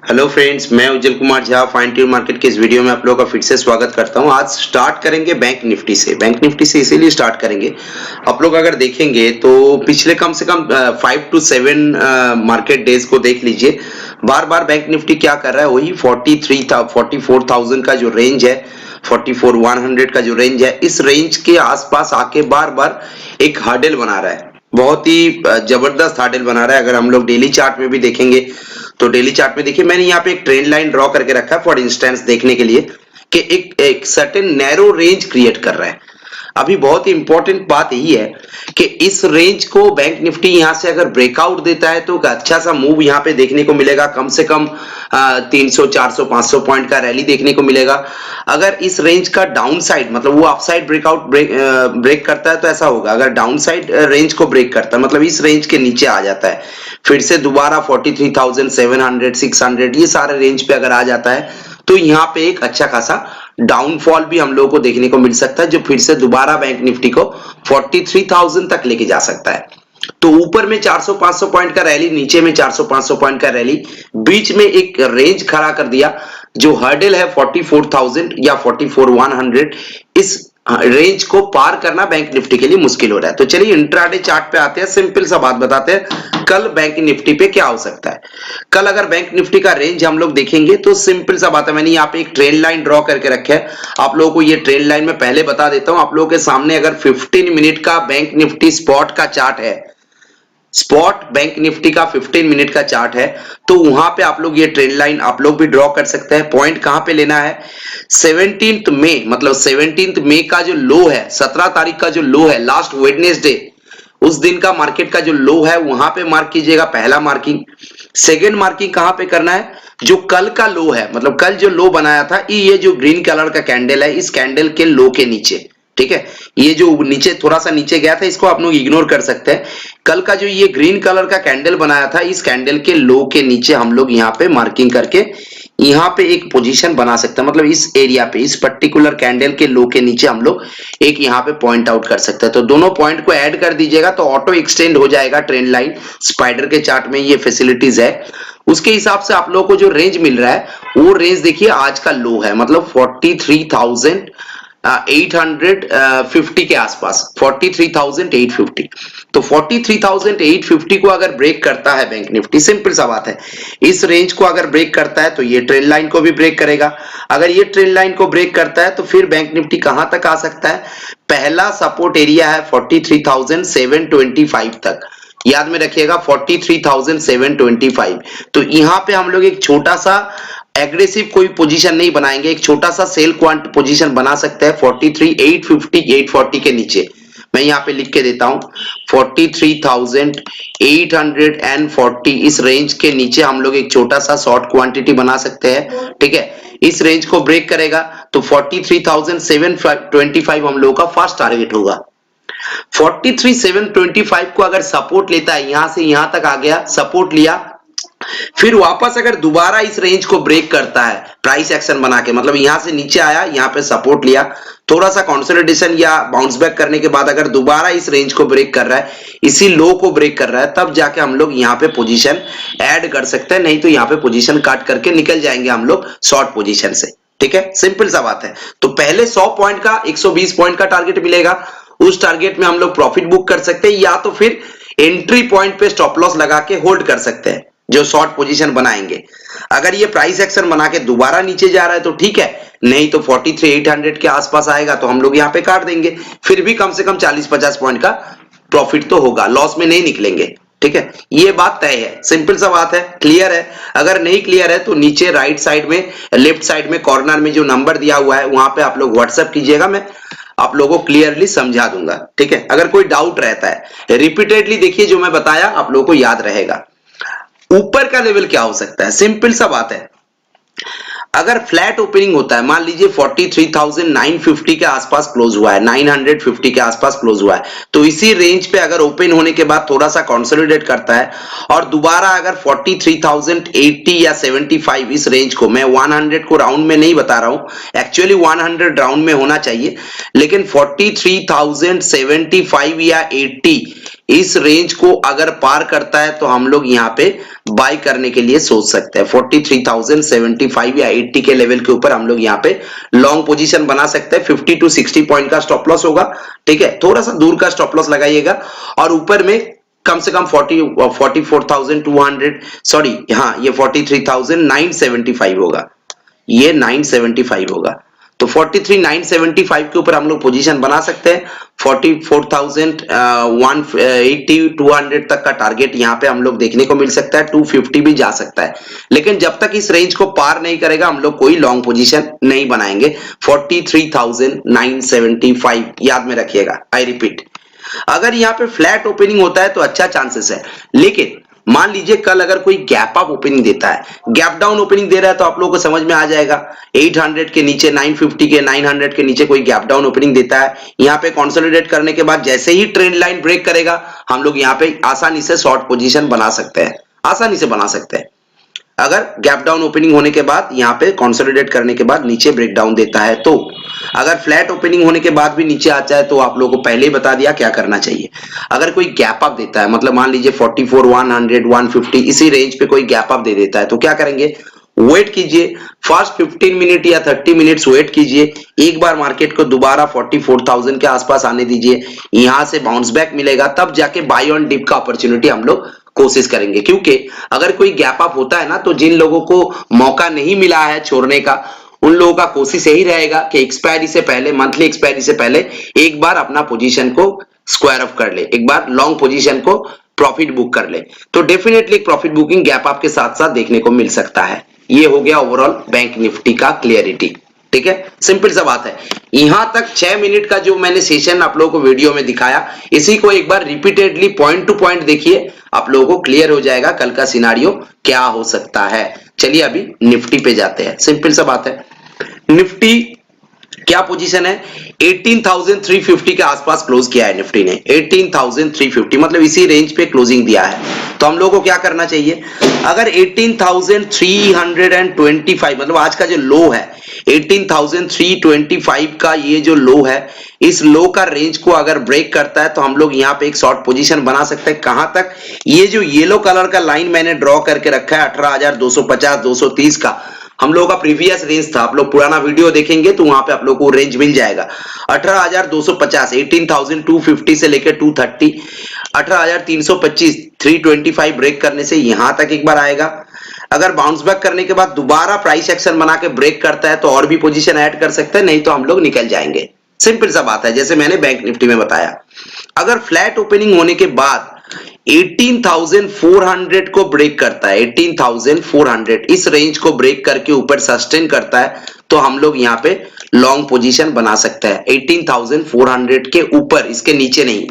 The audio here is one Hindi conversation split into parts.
हेलो फ्रेंड्स, मैं Ujjwal Kumar Jha fine tune market के इस वीडियो में आप लोगों का फिर से स्वागत करता हूं। आज स्टार्ट करेंगे बैंक निफ्टी से। बैंक निफ्टी से इसीलिए स्टार्ट करेंगे, आप लोग अगर देखेंगे तो पिछले कम से कम 5 to 7 मार्केट डेज को देख लीजिए। बार बार बैंक निफ्टी क्या कर रहा है, वही 44,000 का जो रेंज है, 44,100 का जो रेंज है, इस रेंज के आसपास आके बार बार एक हार्डल बना रहा है। बहुत ही जबरदस्त हार्डल बना रहा है। अगर हम लोग डेली चार्ट में भी देखेंगे तो डेली चार्ट में देखिए, मैंने यहाँ पे एक ट्रेंड लाइन ड्रॉ करके रखा है फॉर इंस्टेंस देखने के लिए कि एक सर्टेन नैरो रेंज क्रिएट कर रहा है। अभी बहुत ही इंपॉर्टेंट बात यही है कि इस रेंज को बैंक निफ्टी यहां से अगर ब्रेकआउट देता है तो अच्छा सा मूव यहां पे देखने को मिलेगा। कम से कम 300 400 500 पॉइंट का रैली देखने को मिलेगा। अगर इस रेंज का डाउन साइड मतलब वो अपसाइड ब्रेक करता है तो ऐसा होगा। अगर डाउन साइड रेंज को ब्रेक करता है मतलब इस रेंज के नीचे आ जाता है, फिर से दोबारा 43,700 600 ये सारे रेंज पे अगर आ जाता है तो यहाँ पे एक अच्छा खासा डाउनफॉल भी हम लोगों को देखने को मिल सकता है, जो फिर से दोबारा बैंक निफ्टी को 43,000 तक लेके जा सकता है। तो ऊपर में 400-500 पॉइंट का रैली, नीचे में 400-500 पॉइंट का रैली, बीच में एक रेंज खड़ा कर दिया। जो हर्डल है 44,000 या 44,100, इस रेंज को पार करना बैंक निफ्टी के लिए मुश्किल हो रहा है। तो चलिए इंट्राडे चार्ट पे आते हैं, सिंपल सा बात बताते हैं कल बैंक निफ्टी पे क्या हो सकता है। कल अगर बैंक निफ्टी का रेंज हम लोग देखेंगे तो सिंपल सा बात है, मैंने यहाँ पे एक ट्रेंड लाइन ड्रॉ करके रखा है। आप लोगों को ये ट्रेंड लाइन में पहले बता देता हूं। आप लोगों के सामने अगर 15 मिनट का बैंक निफ्टी स्पॉट का चार्ट है, स्पॉट बैंक निफ्टी का 15 मिनट का चार्ट है, तो वहां पे आप लोग ये ट्रेंड लाइन आप लोग भी ड्रॉ कर सकते हैं। पॉइंट कहां पे लेना है, 17 मई मतलब 17 मई का जो लो है, 17 तारीख का जो लो है, लास्ट वेडनेसडे, उस दिन का मार्केट का जो लो है वहां पे मार्क कीजिएगा, पहला मार्किंग। सेकेंड मार्किंग कहां पे करना है, जो कल का लो है मतलब कल जो लो बनाया था, ये जो ग्रीन कलर का कैंडल है, इस कैंडल के लो के नीचे, ठीक है। ये जो नीचे थोड़ा सा नीचे गया था इसको आप लोग इग्नोर कर सकते हैं। कल का जो ये ग्रीन कलर का कैंडल बनाया था, इस कैंडल के लो के नीचे हम लोग यहाँ पे मार्किंग करके यहाँ पे एक पोजीशन बना सकते हैं। मतलब इस एरिया पे, इस पर्टिकुलर कैंडल के लो के नीचे हम लोग एक यहाँ पे पॉइंट आउट कर सकते हैं। तो दोनों पॉइंट को ऐड कर दीजिएगा तो ऑटो एक्सटेंड हो जाएगा ट्रेंड लाइन। स्पाइडर के चार्ट में ये फैसिलिटीज है। उसके हिसाब से आप लोगों को जो रेंज मिल रहा है वो रेंज देखिए, आज का लो है मतलब 43,850 के आसपास, 43,850। तो 43,850 को अगर ब्रेक करता है बैंक निफ्टी, सिंपल सा बात है, इस रेंज को अगर ब्रेक करता है तो ये ट्रेंड लाइन को भी ब्रेक करेगा। अगर ये ट्रेंड लाइन को ब्रेक करता है तो फिर बैंक निफ्टी कहां तक आ सकता है, पहला सपोर्ट एरिया है 43,725 तक, याद में रखिएगा 43,725। तो यहां पे हम लोग एक छोटा सा एग्रेसिव कोई पोजीशन नहीं बनाएंगे, एक छोटा सा सेल क्वांट पोजीशन बना सकते हैं 43,850 840 के नीचे। मैं यहाँ पे लिख के देता हूं 43,840, इस रेंज के नीचे हम लोग एक छोटा सा शॉर्ट क्वांटिटी बना सकते हैं, ठीक है। इस रेंज को ब्रेक करेगा तो 43,725 हम लोगों का फर्स्ट टारगेट होगा। 43,725 को अगर सपोर्ट लेता है, यहां से यहां तक आ गया, सपोर्ट लिया, फिर वापस अगर दोबारा इस रेंज को ब्रेक करता है प्राइस एक्शन बना के, मतलब यहां से नीचे आया, यहां पे सपोर्ट लिया, थोड़ा सा कंसोलिडेशन या बाउंस बैक करने के बाद अगर दोबारा इस रेंज को ब्रेक कर रहा है, इसी लो को ब्रेक कर रहा है, तब जाके हम लोग यहाँ पे पोजीशन ऐड कर सकते हैं। नहीं तो यहाँ पे पोजीशन काट करके निकल जाएंगे हम लोग शॉर्ट पोजीशन से, ठीक है। सिंपल सा बात है। तो पहले 100 पॉइंट का 120 पॉइंट का टारगेट मिलेगा, उस टारगेट में हम लोग प्रॉफिट बुक कर सकते हैं, या तो फिर एंट्री पॉइंट पे स्टॉप लॉस लगा के होल्ड कर सकते हैं जो शॉर्ट पोजीशन बनाएंगे। अगर ये प्राइस एक्शन बना के दोबारा नीचे जा रहा है तो ठीक है, नहीं तो 43,800 के आसपास आएगा तो हम लोग यहाँ पे काट देंगे। फिर भी कम से कम 40-50 पॉइंट का प्रॉफिट तो होगा, लॉस में नहीं निकलेंगे, ठीक है। ये बात तय है, सिंपल सा बात है, क्लियर है। अगर नहीं क्लियर है तो नीचे राइट साइड में, लेफ्ट साइड में कॉर्नर में जो नंबर दिया हुआ है वहां पे आप लोग व्हाट्सएप कीजिएगा, मैं आप लोगों को क्लियरली समझा दूंगा, ठीक है। अगर कोई डाउट रहता है रिपीटेडली देखिए, जो मैं बताया आप लोगों को याद रहेगा। ऊपर का लेवल क्या हो सकता है, सिंपल सा बात है, अगर फ्लैट ओपनिंग होता है, मान लीजिए 43,950 के आसपास क्लोज हुआ है, 950 के आसपास क्लोज हुआ है, तो इसी रेंज पे अगर ओपन होने के बाद थोड़ा सा कंसोलिडेट करता है और दोबारा अगर 43,080 या 75, इस रेंज को, मैं 100 को राउंड में नहीं बता रहा हूं, एक्चुअली 100 राउंड में होना चाहिए, लेकिन 43,075 या 80 इस रेंज को अगर पार करता है तो हम लोग यहाँ पे बाय करने के लिए सोच सकते हैं। 43,075 या 80 के लेवल के ऊपर हम लोग यहाँ पे लॉन्ग पोजीशन बना सकते हैं। 50 to 60 पॉइंट का स्टॉप लॉस होगा, ठीक है, थोड़ा सा दूर का स्टॉप लॉस लगाइएगा और ऊपर में कम से कम 44,200 सॉरी, हाँ ये 43,975 होगा, ये 975 होगा। तो 43,975 के ऊपर हम लोग पोजीशन बना सकते हैं। 44,180 200 तक का टारगेट यहाँ पे हम लोग देखने को मिल सकता है। 250 भी जा सकता है, लेकिन जब तक इस रेंज को पार नहीं करेगा हम लोग कोई लॉन्ग पोजीशन नहीं बनाएंगे। 43,975 याद में रखिएगा। आई रिपीट, अगर यहाँ पे फ्लैट ओपनिंग होता है तो अच्छा चांसेस है, लेकिन मान लीजिए कल अगर कोई गैप अप ओपनिंग देता है, गैप डाउन ओपनिंग दे रहा है, तो आप लोगों को समझ में आ जाएगा 800 के नीचे, 950 के 900 के नीचे कोई गैप डाउन ओपनिंग देता है, यहाँ पे कंसोलिडेट करने के बाद जैसे ही ट्रेंड लाइन ब्रेक करेगा हम लोग यहाँ पे आसानी से शॉर्ट पोजीशन बना सकते हैं, आसानी से बना सकते हैं। अगर गैप डाउन ओपनिंग होने के बाद यहाँ पे कंसोलिडेट करने के बाद नीचे ब्रेक डाउन देता है, तो अगर फ्लैट ओपनिंग होने के बाद भी नीचे आता है तो आप लोगों को पहले ही बता दिया क्या करना चाहिए। अगर कोई गैप अप देता है, मतलब मान लीजिए 44, 100, 150 इसी रेंज पे कोई गैप अप दे देता है, तो क्या करेंगे, वेट कीजिए, फर्स्ट 15 मिनट या 30 मिनट्स वेट कीजिए, एक बार मार्केट को दोबारा 44,000 के आसपास आने दीजिए, यहां से बाउंस बैक मिलेगा, तब जाके बाय ऑन डिप का अपॉर्चुनिटी हम लोग कोशिश करेंगे। क्योंकि अगर कोई गैप अप होता है ना, तो जिन लोगों को मौका नहीं मिला है छोड़ने का, उन लोगों का कोशिश यही रहेगा कि एक्सपायरी से पहले, मंथली एक्सपायरी से पहले एक बार अपना पोजीशन को स्क्वायर ऑफ कर ले, एक बार लॉन्ग पोजीशन को प्रॉफिट बुक कर ले, तो definitely profit booking gap up के साथ साथ देखने को मिल सकता है। ये हो गया ओवरऑल बैंक निफ्टी का क्लियरिटी, ठीक है, सिंपल सा बात है। यहां तक 6 मिनट का जो मैंने सेशन आप लोगों को वीडियो में दिखाया, इसी को एक बार रिपीटेडली पॉइंट टू पॉइंट देखिए, आप लोगों को क्लियर हो जाएगा कल का सिनारियो क्या हो सकता है। चलिए अभी निफ्टी पे जाते हैं, सिंपल सा बात है। निफ्टी क्या पोजीशन है, 18,350 के आसपास क्लोज किया है निफ्टी ने, 18,350 मतलब इसी रेंज पे क्लोजिंग दिया है। तो हम लोगों को क्या करना चाहिए, अगर 18,325 मतलब आज का जो लो है 18,325 का, ये जो लो है, इस लो का रेंज को अगर ब्रेक करता है तो हम लोग यहाँ पे एक शॉर्ट पोजीशन बना सकते हैं। कहां तक, ये जो येलो कलर का लाइन मैंने ड्रॉ करके रखा है 18,250 230 का, हम लोगों का प्रीवियस रेंज था, आप लोग पुराना वीडियो देखेंगे तो वहां पे आप लोग को रेंज मिल जाएगा 18,250, 18,250 से लेकर 230, 18,325 325 ब्रेक करने से यहां तक एक बार आएगा। अगर बाउंस बैक करने के बाद दोबारा प्राइस एक्शन बना के ब्रेक करता है तो और भी पोजीशन ऐड कर सकते हैं, नहीं तो हम लोग निकल जाएंगे। सिंपल सा बात है, जैसे मैंने बैंक निफ्टी में बताया। अगर फ्लैट ओपनिंग होने के बाद 18,400 को ब्रेक करता है, 18,400 इस रेंज को ब्रेक करके ऊपर सस्टेन करता है, तो हम लोग यहाँ पे लॉन्ग पोजीशन बना सकते हैं 18,400 के ऊपर, इसके नीचे नहीं।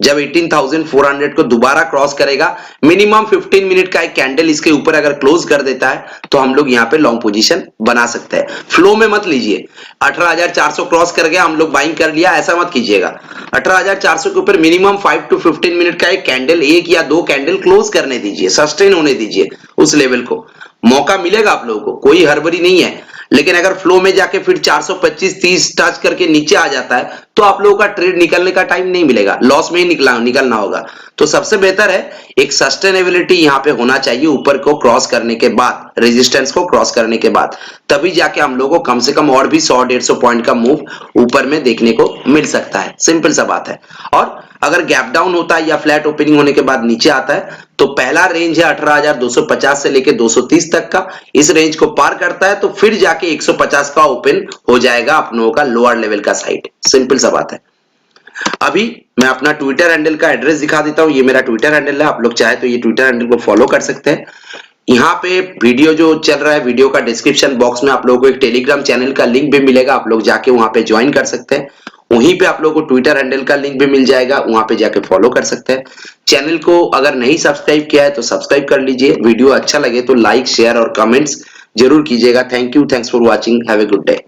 जब 18,400 को दोबारा क्रॉस करेगा, मिनिमम 15 मिनट का एक कैंडल इसके ऊपर अगर क्लोज कर देता है तो हम लोग यहाँ पे लॉन्ग पोजीशन बना सकते हैं। फ्लो में मत लीजिए 18,400 क्रॉस कर गया हम लोग बाइंग कर लिया, ऐसा मत कीजिएगा। 18,400 के ऊपर मिनिमम 5 to 15 मिनट का एक कैंडल, एक या दो कैंडल क्लोज करने दीजिए, सस्टेन होने दीजिए उस लेवल को, मौका मिलेगा आप लोगों को, कोई हड़बड़ी नहीं है। लेकिन अगर फ्लो में जाके फिर 425-30 टच करके नीचे आ जाता है तो आप लोगों का ट्रेड निकलने का टाइम नहीं मिलेगा, लॉस में ही निकलना होगा। तो सबसे बेहतर है एक सस्टेनेबिलिटी यहाँ पे होना चाहिए, ऊपर को क्रॉस करने के बाद, रेजिस्टेंस को क्रॉस करने के बाद, तभी जाके हम लोगों को कम से कम और भी 100-150 पॉइंट का मूव ऊपर में देखने को मिल सकता है। सिंपल सा बात है। और अगर गैप डाउन होता है या फ्लैट ओपनिंग होने के बाद नीचे आता है तो पहला रेंज है 18,250 से लेके 230 तक का, इस रेंज को पार करता है तो फिर जाके 150 का ओपन हो जाएगा अपनों का लोअर लेवल का साइड। सिंपल सा बात है। अभी मैं अपना ट्विटर हैंडल का एड्रेस दिखा देता हूं, ये मेरा ट्विटर हैंडल है, आप लोग चाहे तो ये ट्विटर हैंडल को फॉलो कर सकते हैं। यहाँ पे वीडियो जो चल रहा है, वीडियो का डिस्क्रिप्शन बॉक्स में आप लोगों को एक टेलीग्राम चैनल का लिंक भी मिलेगा, आप लोग जाके वहां पे ज्वाइन कर सकते हैं। वहीं पे आप लोगों को ट्विटर हैंडल का लिंक भी मिल जाएगा, वहां पे जाके फॉलो कर सकते हैं। चैनल को अगर नहीं सब्सक्राइब किया है तो सब्सक्राइब कर लीजिए। वीडियो अच्छा लगे तो लाइक, शेयर और कमेंट्स जरूर कीजिएगा। Thank you, thanks for watching, have a good day.